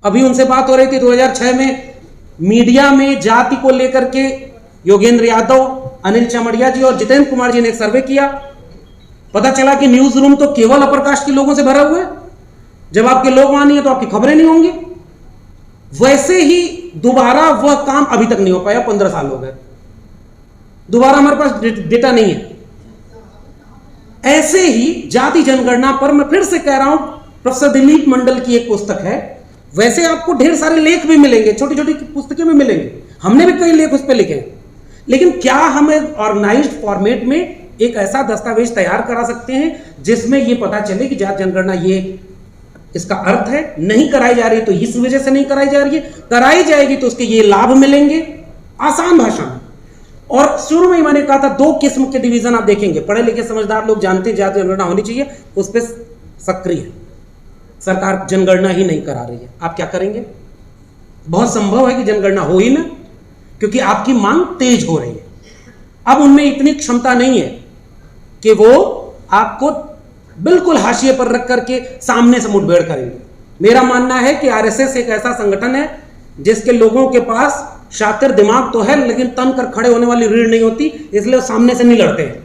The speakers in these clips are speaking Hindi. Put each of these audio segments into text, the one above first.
अभी उनसे बात हो रही थी 2006 में मीडिया में जाति को लेकर के योगेंद्र यादव, अनिल चमड़िया जी और जितेंद्र कुमार जी ने एक सर्वे किया। पता चला कि न्यूज रूम तो केवल अपर कास्ट के लोगों से भरा हुआ है। जब आपके लोग वहां नहीं है तो आपकी खबरें नहीं होंगी। वैसे ही दोबारा वह काम अभी तक नहीं हो पाया, 15 साल हो गए, दोबारा हमारे पास डेटा नहीं है। ऐसे ही जाति जनगणना पर मैं फिर से कह रहा हूं, प्रोफेसर दिलीप मंडल की एक पुस्तक है, वैसे आपको ढेर सारे लेख भी मिलेंगे, छोटी छोटी पुस्तकें भी मिलेंगे, हमने भी कई लेख उस पर लिखे हैं। लेकिन क्या हम एक ऑर्गेनाइज्ड फॉर्मेट में एक ऐसा दस्तावेज तैयार करा सकते हैं जिसमें यह पता चले कि जाति जनगणना ये इसका अर्थ है, नहीं कराई जा रही तो इस वजह से नहीं कराई जा रही है, कराई जाएगी तो उसके ये लाभ मिलेंगे, आसान भाषा में। और शुरू में ही मैंने कहा था 2 किस्म के डिवीजन आप देखेंगे, पढ़े लिखे समझदार लोग जानते हैं जाति जनगणना होनी चाहिए, उस पर सक्रिय है। सरकार जनगणना ही नहीं करा रही है, आप क्या करेंगे? बहुत संभव है कि जनगणना हो ही ना, क्योंकि आपकी मांग तेज हो रही है। अब उनमें इतनी क्षमता नहीं है कि वो आपको बिल्कुल हाशिए पर रख करके सामने से मुठभेड़ करेंगे। मेरा मानना है कि आरएसएस एक ऐसा संगठन है जिसके लोगों के पास शातिर दिमाग तो है, लेकिन तन कर खड़े होने वाली रीढ़ नहीं होती, इसलिए वो सामने से नहीं लड़ते हैं,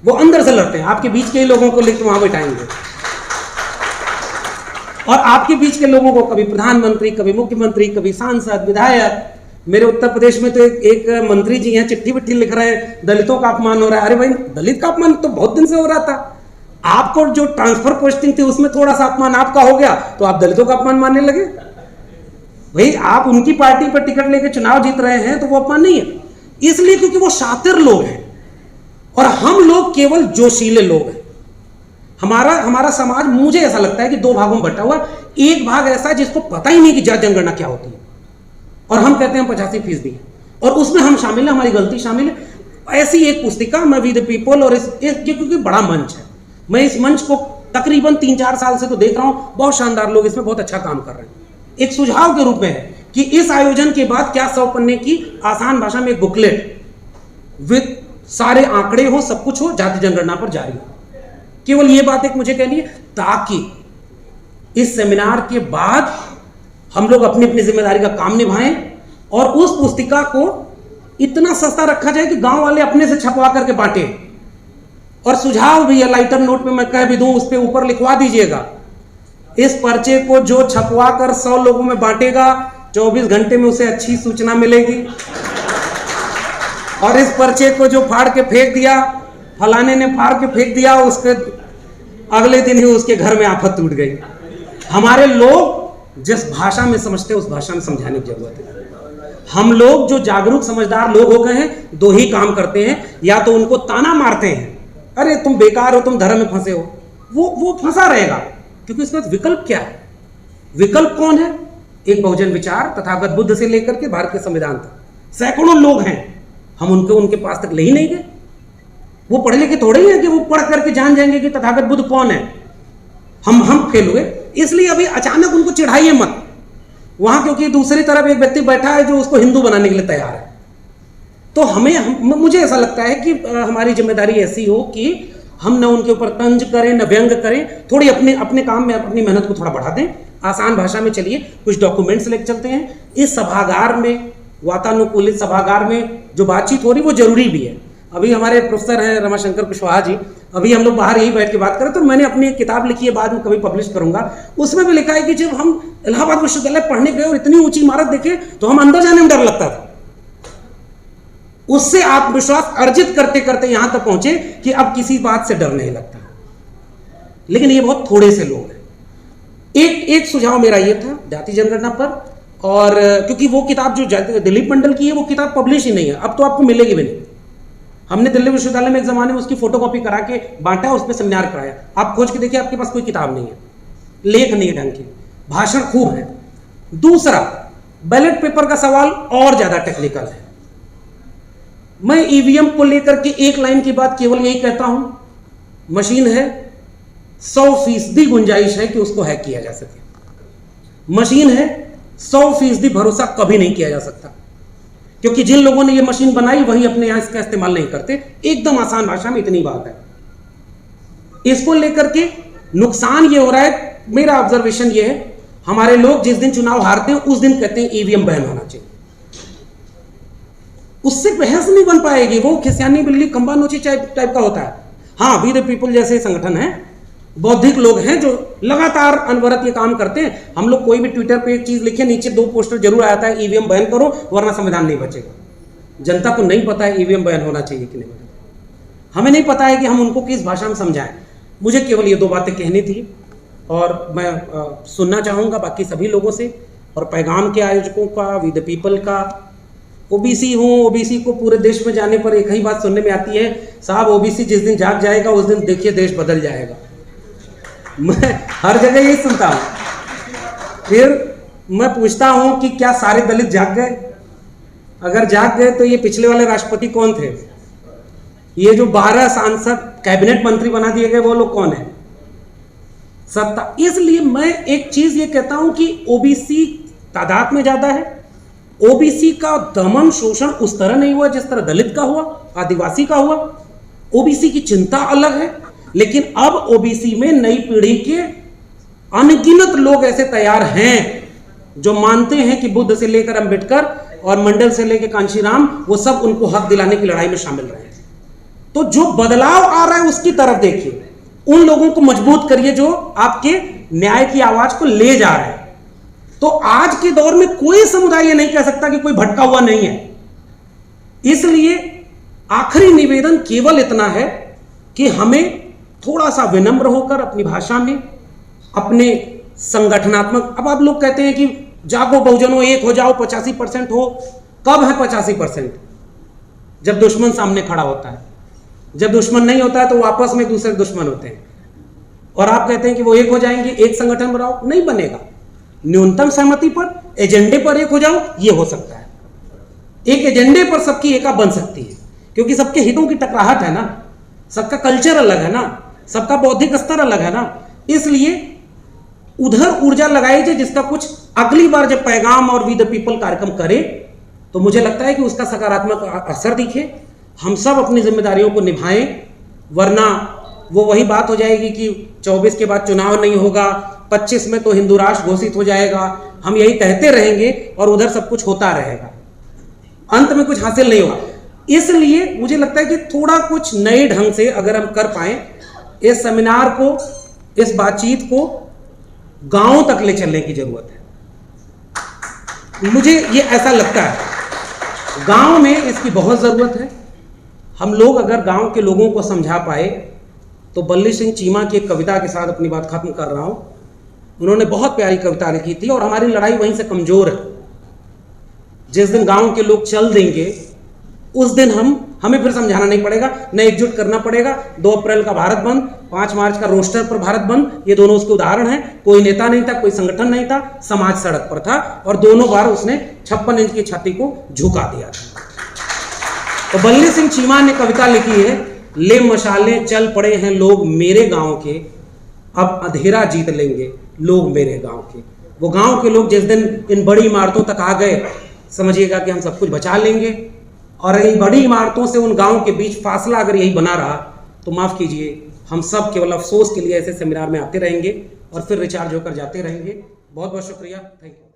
वो अंदर से लड़ते हैं। आपके बीच के ही लोगों को लेकर वहां बैठाएंगे और आपके बीच के लोगों को कभी प्रधानमंत्री, कभी मुख्यमंत्री, कभी सांसद, विधायक। मेरे उत्तर प्रदेश में तो एक मंत्री जी हैं, चिट्ठी विट्ठी लिख रहे हैं, दलितों का अपमान हो रहा है। अरे भाई, दलित का अपमान तो बहुत दिन से हो रहा था। आपको जो ट्रांसफर पोस्टिंग थी उसमें थोड़ा सा अपमान आपका हो गया तो आप दलितों का अपमान मानने लगे। भाई, आप उनकी पार्टी पर टिकट लेकर चुनाव जीत रहे हैं तो वो अपमान नहीं है, इसलिए क्योंकि वो शातिर लोग हैं और हम लोग केवल जोशीले लोग हैं। हमारा समाज, मुझे ऐसा लगता है कि 2 भागों में बटा हुआ। एक भाग ऐसा जिसको पता ही नहीं कि जाति जनगणना क्या होती है और हम कहते हैं 85% और उसमें हम शामिल हैं, हमारी गलती शामिल है। ऐसी एक पुस्तिका मैं वी द पीपल, और क्योंकि बड़ा मंच है, मैं इस मंच को तकरीबन 3-4 साल से तो देख रहा हूं, बहुत शानदार लोग इसमें बहुत अच्छा काम कर रहे हैं। एक सुझाव के रूप में है कि इस आयोजन के बाद क्या 100 पन्ने की आसान भाषा में एक बुकलेट विद सारे आंकड़े हो, सब कुछ हो, जाति जनगणना पर जारी हो। केवल ये बात एक मुझे कहनी है, ताकि इस सेमिनार के बाद हम लोग अपनी अपनी जिम्मेदारी का काम निभाएं और उस पुस्तिका को इतना सस्ता रखा जाए कि गांव वाले अपने से छपवा करके बांटे। और सुझाव भी है, लाइटर नोट में मैं कह भी दूं, उस पे ऊपर लिखवा दीजिएगा, इस पर्चे को जो छपवा कर 100 लोगों में बांटेगा 24 घंटे में उसे अच्छी सूचना मिलेगी, और इस पर्चे को जो फाड़ के फेंक दिया, फलाने ने फाड़ के फेंक दिया, उसके अगले दिन ही उसके घर में आफत टूट गई। हमारे लोग जिस भाषा में समझते हैं उस भाषा में समझाने की जरूरत है। हम लोग जो जागरूक समझदार लोग हो गए हैं, 2 ही काम करते हैं, या तो उनको ताना मारते हैं, अरे तुम बेकार हो, तुम धर्म में फंसे हो, वो फंसा रहेगा, क्योंकि इसमें विकल्प क्या है? विकल्प कौन है? एक बहुजन विचार तथागत बुद्ध से लेकर के भारत के संविधान तक सैकड़ों लोग हैं, हम उनके पास तक ले ही नहीं गए। वो पढ़े लिखे थोड़े ही हैं कि वो पढ़ करके जान जाएंगे कि तथागत बुद्ध कौन है। हम फेल हुए, इसलिए अभी अचानक उनको चिढ़ाइए मत वहां, क्योंकि दूसरी तरफ एक व्यक्ति बैठा है जो उसको हिंदू बनाने के लिए तैयार है। तो मुझे ऐसा लगता है कि हमारी जिम्मेदारी ऐसी हो कि हम न उनके ऊपर तंज करें, न व्यंग करें, थोड़ी अपने काम में अपनी मेहनत को थोड़ा बढ़ा दें, आसान भाषा में चलिए, कुछ डॉक्यूमेंट्स लेकर चलते हैं। इस सभागार में, वातानुकूलित सभागार में जो बातचीत हो रही वो जरूरी भी है। अभी हमारे प्रोफेसर हैं रमाशंकर कुशवाहा जी, अभी हम लोग बाहर यही बैठ के बात करें, तो मैंने अपनी एक किताब लिखी है, बाद में कभी पब्लिश करूंगा, उसमें भी लिखा है कि जब हम इलाहाबाद विश्वविद्यालय पढ़ने गए और इतनी ऊंची इमारत देखे तो हम अंदर जाने में डर लगता था। उससे आत्मविश्वास अर्जित करते करते यहां तक पहुंचे कि अब किसी बात से डर नहीं लगता। लेकिन ये बहुत थोड़े से लोग हैं। एक सुझाव मेरा ये था जाति जनगणना पर, और क्योंकि वो किताब जो दिलीप मंडल की है वो किताब पब्लिश ही नहीं है, अब तो आपको मिलेगी भी नहीं। हमने दिल्ली विश्वविद्यालय में एक जमाने में उसकी फोटोकॉपी करा के बांटा, उस पर सेमिनार कराया। आप खोज के देखिए, आपके पास कोई किताब नहीं है, लेख नहीं है ढंग की, भाषण खूब है। दूसरा, बैलेट पेपर का सवाल और ज्यादा टेक्निकल है। मैं ईवीएम को लेकर के एक लाइन की बात केवल यही कहता हूं, मशीन है, 100% गुंजाइश है कि उसको हैक किया जा सके। मशीन है, 100% भरोसा कभी नहीं किया जा सकता, क्योंकि जिन लोगों ने ये मशीन बनाई वही अपने यहां इसका इस्तेमाल नहीं करते। एकदम आसान भाषा में इतनी बात है। इसको लेकर के नुकसान ये हो रहा है, मेरा ऑब्जर्वेशन ये है हमारे लोग जिस दिन चुनाव हारते हैं उस दिन कहते हैं ईवीएम बैन होना चाहिए। उससे बहस नहीं बन पाएगी, वो खिसियानी बिल्ली खंबा नोची टाइप का होता है। हाँ, वी द पीपल जैसे संगठन है, बौद्धिक लोग हैं जो लगातार अनवरत ये काम करते हैं। हम लोग कोई भी ट्विटर पे एक चीज लिखे, नीचे 2 पोस्टर जरूर आता है, ईवीएम बैन करो वरना संविधान नहीं बचेगा। जनता को नहीं पता है ईवीएम बैन होना चाहिए कि नहीं, हमें नहीं पता है कि हम उनको किस भाषा में समझाएं। मुझे केवल ये 2 बातें कहनी थी और मैं सुनना चाहूंगा बाकी सभी लोगों से और पैगाम के आयोजकों का, वी द पीपल का। ओबीसी हूँ, ओबीसी को पूरे देश में जाने पर एक ही बात सुनने में आती है, साहब ओबीसी जिस दिन जाग जाएगा उस दिन देखिए देश बदल जाएगा। मैं हर जगह यही सुनता हूँ। फिर मैं पूछता हूँ कि क्या सारे दलित जाग गए? अगर जाग गए तो ये पिछले वाले राष्ट्रपति कौन थे? ये जो 12 सांसद कैबिनेट मंत्री बना दिए गए वो लोग कौन है? सत्ता। इसलिए मैं एक चीज ये कहता हूं कि ओबीसी तादाद में ज्यादा है, ओबीसी का दमन शोषण उस तरह नहीं हुआ जिस तरह दलित का हुआ, आदिवासी का हुआ। ओबीसी की चिंता अलग है, लेकिन अब ओबीसी में नई पीढ़ी के अनगिनत लोग ऐसे तैयार हैं जो मानते हैं कि बुद्ध से लेकर अंबेडकर और मंडल से लेकर कांशीराम वो सब उनको हक दिलाने की लड़ाई में शामिल रहे हैं। तो जो बदलाव आ रहा है उसकी तरफ देखिए, उन लोगों को मजबूत करिए जो आपके न्याय की आवाज को ले जा रहे हैं। तो आज के दौर में कोई समुदाय ये नहीं कह सकता कि कोई भटका हुआ नहीं है। इसलिए आखिरी निवेदन केवल इतना है कि हमें थोड़ा सा विनम्र होकर अपनी भाषा में, अपने संगठनात्मक, अब आप लोग कहते हैं कि जागो बहुजनों एक हो जाओ, 85% हो। कब है 85%? जब दुश्मन सामने खड़ा होता है। जब दुश्मन नहीं होता है तो आपस में एक दूसरे दुश्मन होते हैं। और आप कहते हैं कि वो एक हो जाएंगे, एक संगठन बनाओ, नहीं बनेगा। न्यूनतम सहमति पर, एजेंडे पर एक हो जाओ, ये हो सकता है। एक एजेंडे पर सबकी एका बन सकती है, क्योंकि सबके हितों की टकराहट है ना, सबका कल्चर अलग है ना, सबका बौद्धिक स्तर अलग है ना। इसलिए उधर ऊर्जा लगाई जाए जिसका कुछ अगली बार जब पैगाम और वी द पीपल कार्यक्रम करे तो मुझे लगता है कि उसका सकारात्मक असर दिखे। हम सब अपनी जिम्मेदारियों को निभाएं, वरना वो वही बात हो जाएगी कि 24 के बाद चुनाव नहीं होगा, 25 में तो हिंदू राष्ट्र घोषित हो जाएगा। हम यही कहते रहेंगे और उधर सब कुछ होता रहेगा, अंत में कुछ हासिल नहीं होगा। इसलिए मुझे लगता है कि थोड़ा कुछ नए ढंग से अगर हम कर पाए, इस सेमिनार को, इस बातचीत को गांव तक ले चलने की जरूरत है। मुझे ये ऐसा लगता है गांव में इसकी बहुत जरूरत है। हम लोग अगर गांव के लोगों को समझा पाए तो बल्ली सिंह चीमा की एक कविता के साथ अपनी बात खत्म कर रहा हूं। उन्होंने बहुत प्यारी कविता लिखी थी और हमारी लड़ाई वहीं से कमजोर है। जिस दिन गांव के लोग चल देंगे उस दिन हमें फिर समझाना नहीं पड़ेगा, न एकजुट करना पड़ेगा। 2 अप्रैल का भारत बंद, 5 मार्च का रोस्टर पर भारत बंद, ये दोनों उसके उदाहरण हैं। कोई नेता नहीं था, कोई संगठन नहीं था, समाज सड़क पर था और दोनों बार उसने 56 इंच की छाती को झुका दिया था। तो बल्ली सिंह चीमा ने कविता लिखी है, ले मशालें चल पड़े हैं लोग मेरे गांव के, अब अंधेरा जीत लेंगे लोग मेरे गांव के। वो गांव के लोग जिस दिन इन बड़ी इमारतों तक आ गए, समझिएगा कि हम सब कुछ बचा लेंगे। और इन बड़ी इमारतों से उन गांव के बीच फासला अगर यही बना रहा तो माफ कीजिए, हम सब केवल अफसोस के लिए ऐसे सेमिनार में आते रहेंगे और फिर रिचार्ज होकर जाते रहेंगे। बहुत बहुत शुक्रिया, थैंक यू।